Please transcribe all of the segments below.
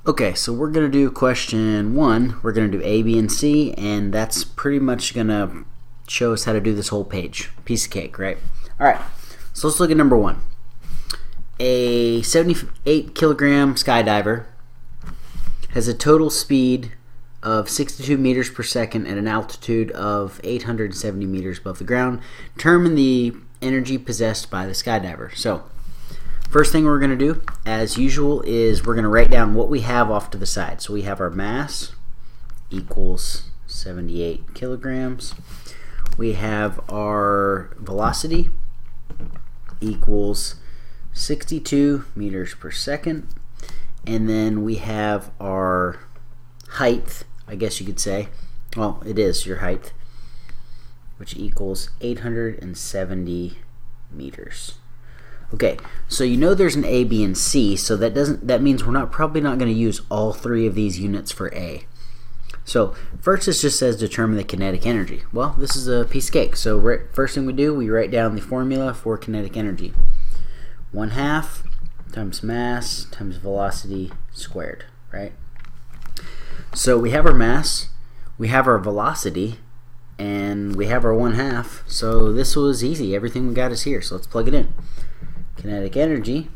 Okay, so we're going to do question 1. We're going to do A, B, and C, and that's pretty much going to show us how to do this whole page. Piece of cake, right? Alright, so let's look at number 1. A 78 kilogram skydiver has a total speed of 62 meters per second at an altitude of 870 meters above the ground. Determine the energy possessed by the skydiver. So, first thing we're going to do, as usual, is we're going to write down what we have off to the side. So we have our mass equals 78 kilograms. We have our velocity equals 62 meters per second. And then we have our height, I guess you could say. Well, it is your height, which equals 870 meters. Okay, so you know there's an A, B, and C, so that means we're probably not going to use all 3 of these units for A. So first it just says determine the kinetic energy. Well, this is a piece of cake. So first thing we do, we write down the formula for kinetic energy. 1/2 times mass times velocity squared, right? So we have our mass, we have our velocity, and we have our 1/2. So this was easy. Everything we got is here. So let's plug it in. Kinetic energy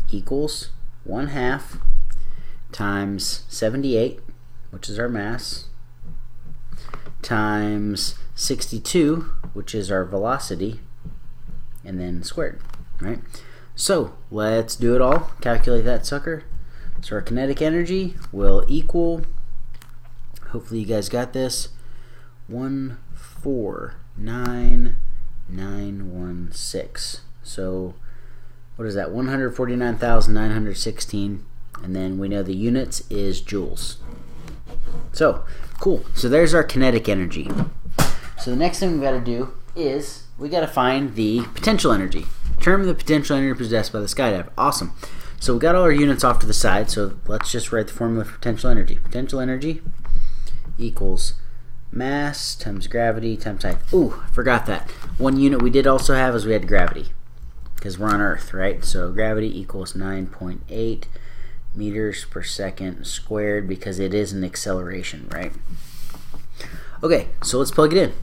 equals 1/2 times 78, which is our mass, times 62, which is our velocity, and then squared, right? So let's do it all. Calculate that sucker. So our kinetic energy will equal, hopefully you guys got this, 149,916. So what is that? 149,916, and then we know the units is joules. So cool. So there's our kinetic energy. So the next thing we got to do is we got to find the potential energy. Determine the potential energy possessed by the skydiver. Awesome. So we got all our units off to the side. So let's just write the formula for potential energy. Potential energy equals mass times gravity times height. Ooh, I forgot that. One unit we did also have is we had gravity, because we're on Earth, right? So gravity equals 9.8 meters per second squared, because it is an acceleration, right? Okay, so let's plug it in.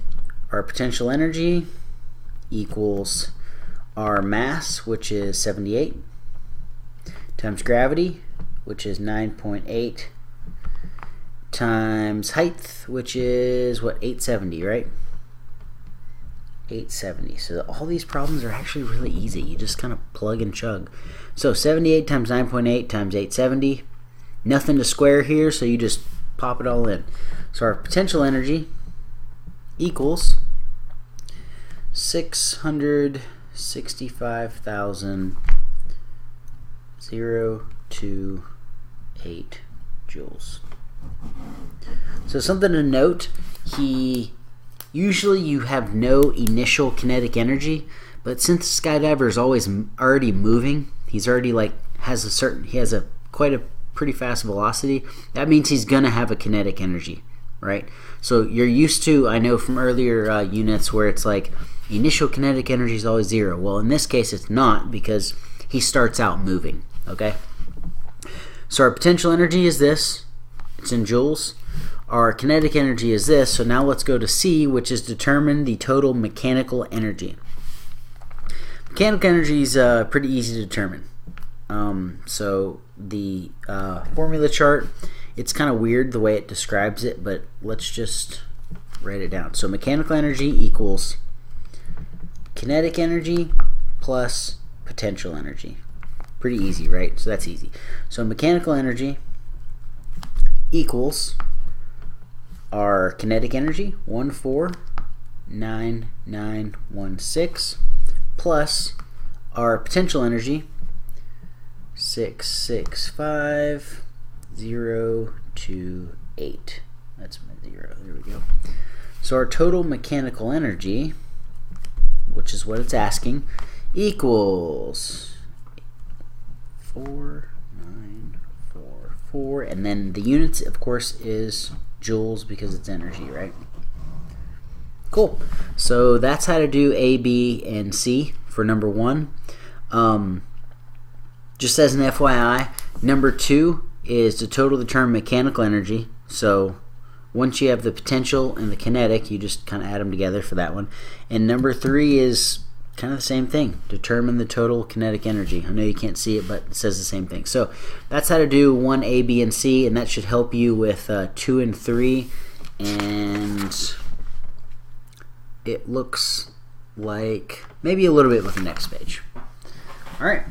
Our potential energy equals our mass, which is 78, times gravity, which is 9.8, times height, which is, what, 870, right? 870. So all these problems are actually really easy. You just kind of plug and chug. So 78 times 9.8 times 870. Nothing to square here, so you just pop it all in. So our potential energy equals 665,028 joules. So something to note, usually you have no initial kinetic energy, but since the skydiver is always already moving, he's already he has a pretty fast velocity, that means he's gonna have a kinetic energy, right? So you're used to, I know from earlier units where it's like initial kinetic energy is always 0. Well, in this case it's not, because he starts out moving, okay? So our potential energy is this, it's in joules. Our kinetic energy is this, so now let's go to C, which is determine the total mechanical energy. Mechanical energy is pretty easy to determine. So the formula chart, it's kind of weird the way it describes it, but let's just write it down. So mechanical energy equals kinetic energy plus potential energy. Pretty easy, right? So that's easy. So mechanical energy equals our kinetic energy, 149,916, plus our potential energy, 665,028. That's my 0. There we go. So our total mechanical energy, which is what it's asking, equals 4944, and then the units, of course, is joules, because it's energy, right? Cool. So that's how to do A, B, and C for number 1. Just as an FYI, number 2 is to total determine mechanical energy. So once you have the potential and the kinetic, you just kind of add them together for that one. And number 3 is kind of the same thing. Determine the total kinetic energy. I know you can't see it, but it says the same thing. So that's how to do 1A, B, and C, and that should help you with 2 and 3. And it looks like maybe a little bit with the next page. All right.